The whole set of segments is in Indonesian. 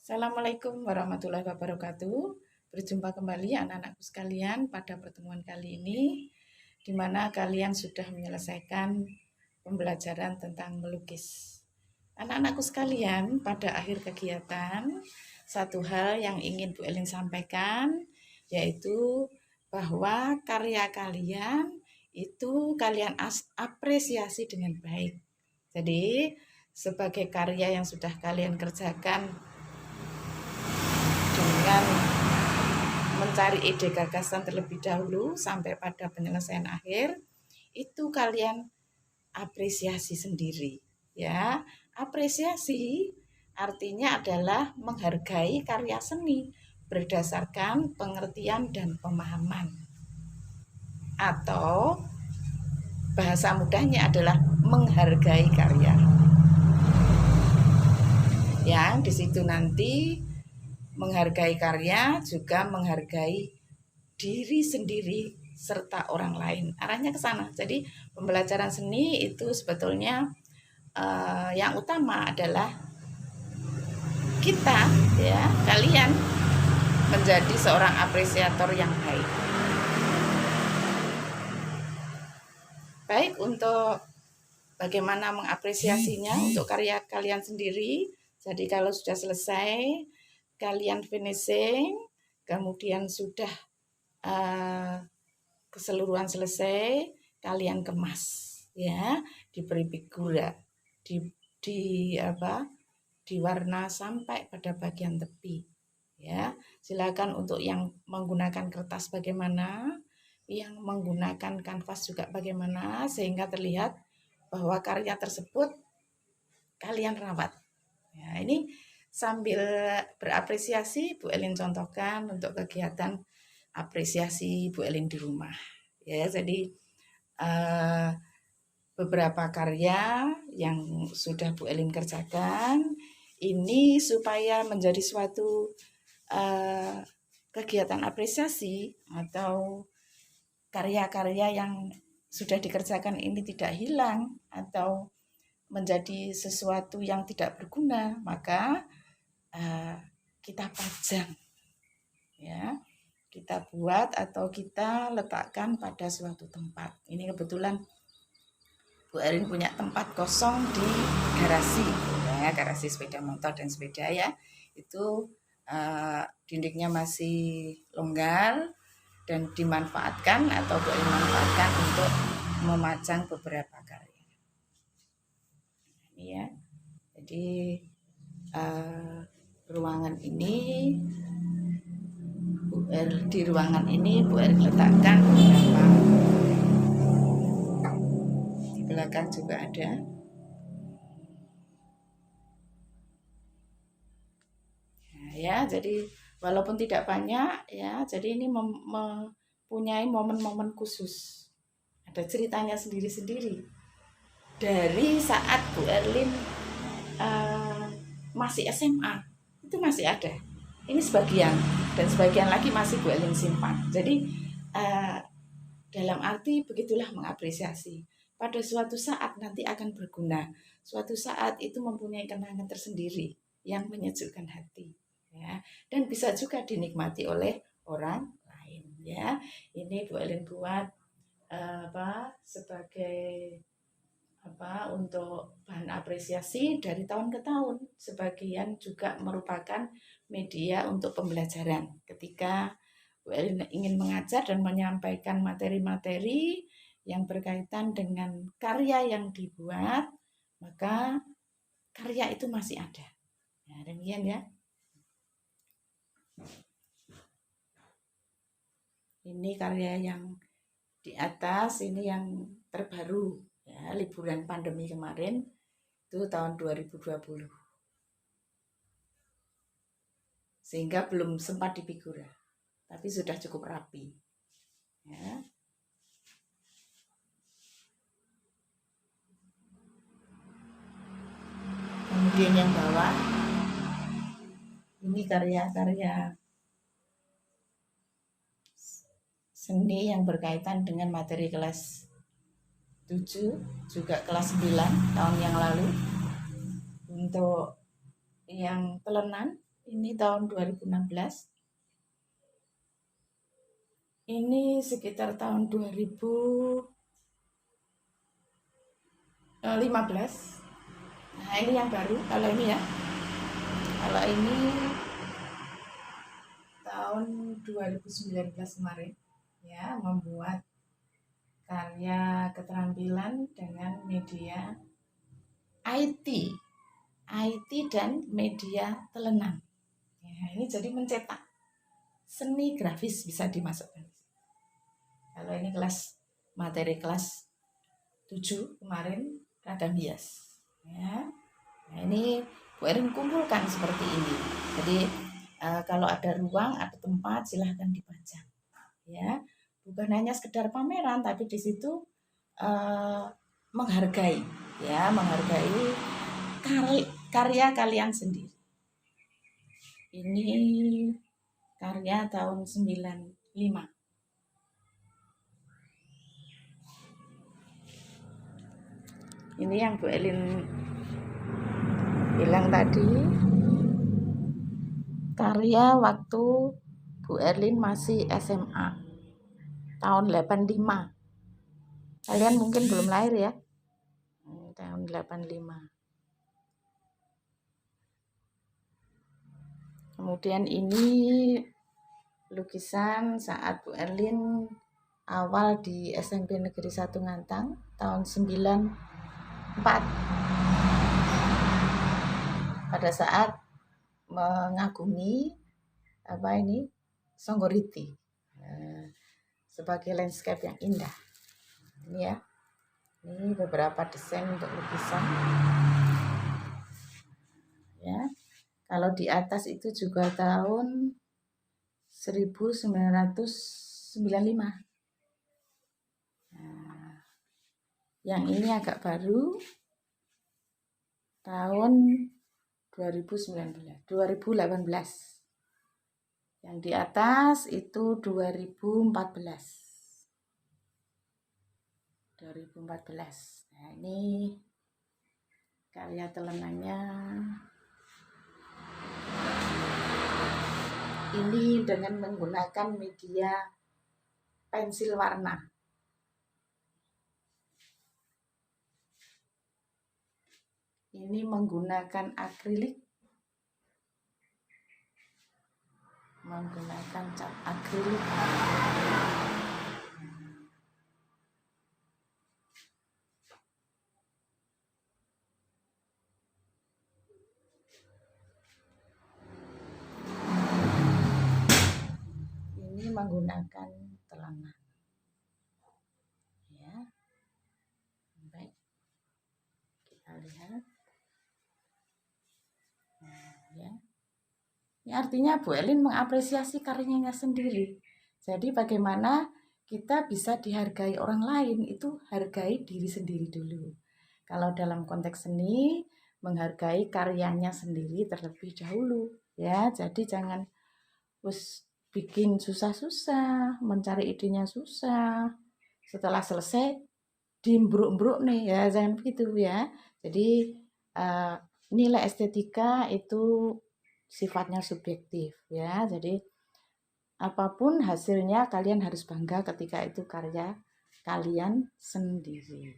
Assalamualaikum warahmatullahi wabarakatuh. Berjumpa kembali anak-anakku sekalian pada pertemuan kali ini, di mana kalian sudah menyelesaikan pembelajaran tentang melukis. Anak-anakku sekalian, pada akhir kegiatan, satu hal yang ingin Bu Elin sampaikan, yaitu bahwa karya kalian itu kalian apresiasi dengan baik. Jadi, sebagai karya yang sudah kalian kerjakan dengan mencari ide gagasan terlebih dahulu sampai pada penyelesaian akhir, itu kalian apresiasi sendiri, ya. Apresiasi artinya adalah menghargai karya seni berdasarkan pengertian dan pemahaman, atau bahasa mudahnya adalah menghargai karya. Yang di situ nanti menghargai karya juga menghargai diri sendiri serta orang lain. Arahnya ke sana. Jadi pembelajaran seni itu sebetulnya yang utama adalah kita, ya, kalian menjadi seorang apresiator yang baik. Baik untuk bagaimana mengapresiasinya untuk karya kalian sendiri. Jadi kalau sudah selesai, kalian finishing, kemudian sudah keseluruhan selesai, kalian kemas, ya, diberi figura, diwarna sampai pada bagian tepi, ya. Silakan untuk yang menggunakan kertas bagaimana, yang menggunakan kanvas juga bagaimana, sehingga terlihat bahwa karya tersebut kalian rawat. Ya, ini sambil berapresiasi, Bu Elin contohkan untuk kegiatan apresiasi Bu Elin di rumah. Ya, jadi beberapa karya yang sudah Bu Elin kerjakan ini supaya menjadi suatu kegiatan apresiasi atau karya-karya yang sudah dikerjakan ini tidak hilang atau menjadi sesuatu yang tidak berguna, maka kita pajang, ya, kita buat atau kita letakkan pada suatu tempat. Ini kebetulan Bu Erin punya tempat kosong di garasi, ya, garasi sepeda motor dan sepeda, ya. Itu dindingnya masih longgar dan dimanfaatkan atau Bu Erin manfaatkan untuk memajang beberapa karya. Ini, ya. Jadi ruangan ini di ruangan ini Bu Erin letakkan beberapa, di belakang juga ada. Nah, ya, jadi walaupun tidak banyak, ya, jadi ini mempunyai momen-momen khusus, ada ceritanya sendiri-sendiri dari saat Bu Erlin masih SMA, itu masih ada. Ini sebagian, dan sebagian lagi masih Bu Elin simpan. Jadi dalam arti begitulah mengapresiasi. Pada suatu saat nanti akan berguna. Suatu saat itu mempunyai kenangan tersendiri yang menyejukkan hati, ya. Dan bisa juga dinikmati oleh orang lain, ya. Ini Bu Elin buat sebagai untuk bahan apresiasi dari tahun ke tahun. Sebagian juga merupakan media untuk pembelajaran ketika Bu Elin ingin mengajar dan menyampaikan materi-materi yang berkaitan dengan karya yang dibuat, maka karya itu masih ada. Ya, demikian, ya. Ini karya yang di atas, ini yang terbaru, ya, liburan pandemi kemarin itu tahun 2020, sehingga belum sempat difigura, tapi sudah cukup rapi, ya. Kemudian yang bawah ini karya-karya seni yang berkaitan dengan materi kelas 7, juga kelas 9 tahun yang lalu. Untuk yang telenan Ini tahun 2016. Ini sekitar tahun 2015. Nah, ini yang baru. Kalau ini ya. Kalau ini tahun 2019 kemarin ya, membuat karya keterampilan dengan media IT, IT dan media telenan. Ya, ini jadi mencetak seni grafis bisa dimasukkan. Kalau ini kelas materi kelas 7 kemarin ragam hias. Ya. Nah, ini Bu Erin kumpulkan seperti ini. Jadi kalau ada ruang atau tempat silahkan dipajang. Ya, bukan hanya sekedar pameran, tapi di situ menghargai, ya, menghargai karya kalian sendiri. Ini karya tahun 95. Ini yang Bu Elin bilang tadi, karya waktu Bu Erlin masih SMA tahun 85. Kalian mungkin belum lahir ya. Tahun 85. Kemudian ini lukisan saat Bu Erlin awal di SMP Negeri 1 Ngantang tahun 94. Pada saat mengagumi Songgoriti sebagai landscape yang indah. Ini ya. Ini beberapa desain untuk lukisan. Ya. Kalau di atas itu juga tahun 1995. Nah, yang ini agak baru tahun 2018. Yang di atas itu 2014. Nah, ini karya telenannya. Ini dengan menggunakan media pensil warna. Ini menggunakan akrilik. Menggunakan cat akrilik. Ini menggunakan telenan. Ya. Baik. Kita lihat. Nah, ya. Ini artinya Bu Elin mengapresiasi karyanya sendiri. Jadi bagaimana kita bisa dihargai orang lain, itu hargai diri sendiri dulu. Kalau dalam konteks seni, menghargai karyanya sendiri terlebih dahulu. Ya, jadi jangan bikin susah-susah, mencari idenya susah. Setelah selesai, dimbruk-bruk nih, ya jangan begitu ya. Jadi nilai estetika itu sifatnya subjektif ya. Jadi apapun hasilnya kalian harus bangga ketika itu karya kalian sendiri.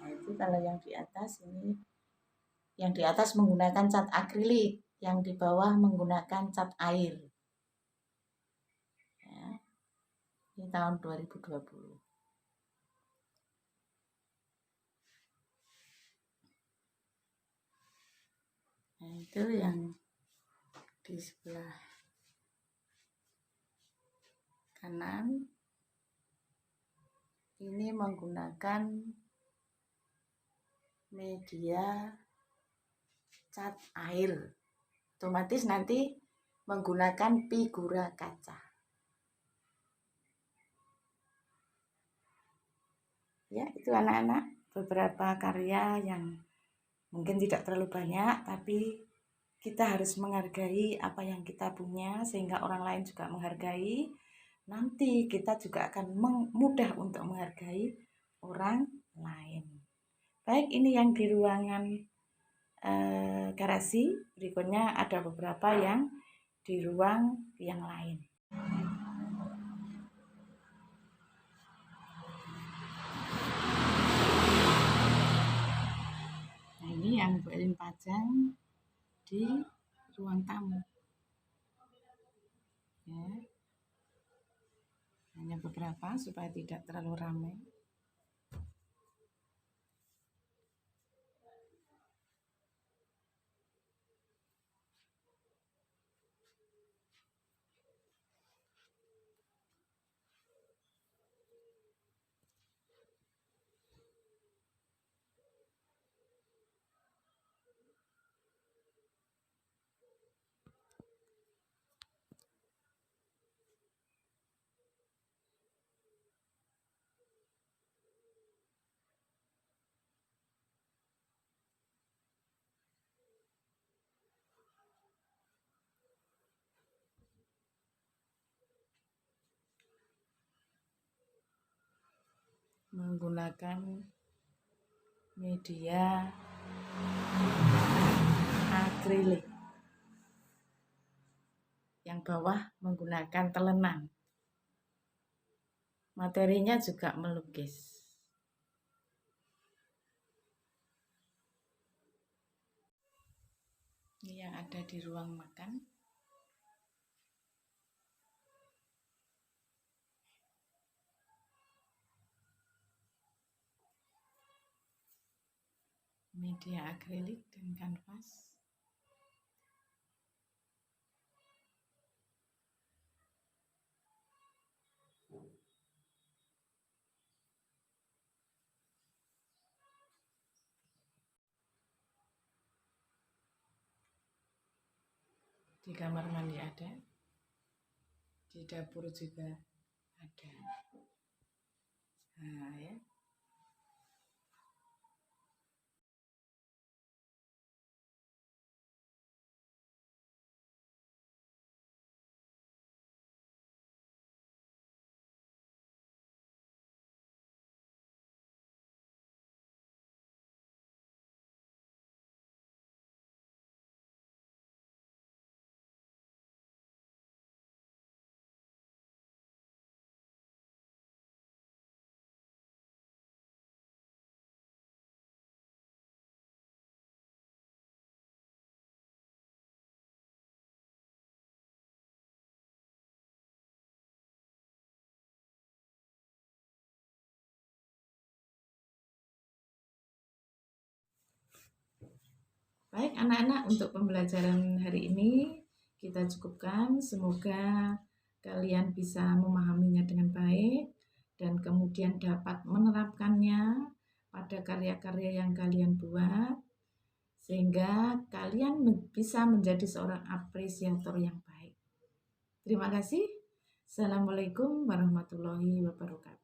Nah, itu kalau yang di atas ini, yang di atas menggunakan cat akrilik, yang di bawah menggunakan cat air. Ya. Ini tahun 2020. Nah, itu yang di sebelah kanan. Ini menggunakan media cat air. Otomatis nanti menggunakan figura kaca. Ya, itu anak-anak beberapa karya yang mungkin tidak terlalu banyak, tapi kita harus menghargai apa yang kita punya sehingga orang lain juga menghargai. nanti kita juga akan mudah untuk menghargai orang lain. Baik, ini yang di ruangan garasi. Berikutnya ada beberapa yang di ruang yang lain. Nah, ini yang Bu Elin pajang di ruang tamu. Ya. Hanya beberapa supaya tidak terlalu ramai. Menggunakan media akrilik. Yang bawah menggunakan telenan. Materinya juga melukis. Ini yang ada di ruang makan. Media akrilik dan kanvas. Di kamar mandi ada. Di dapur juga ada. Nah, ya. Baik anak-anak, untuk pembelajaran hari ini kita cukupkan. Semoga kalian bisa memahaminya dengan baik dan kemudian dapat menerapkannya pada karya-karya yang kalian buat, sehingga kalian bisa menjadi seorang apresiator yang baik. Terima kasih. Assalamualaikum warahmatullahi wabarakatuh.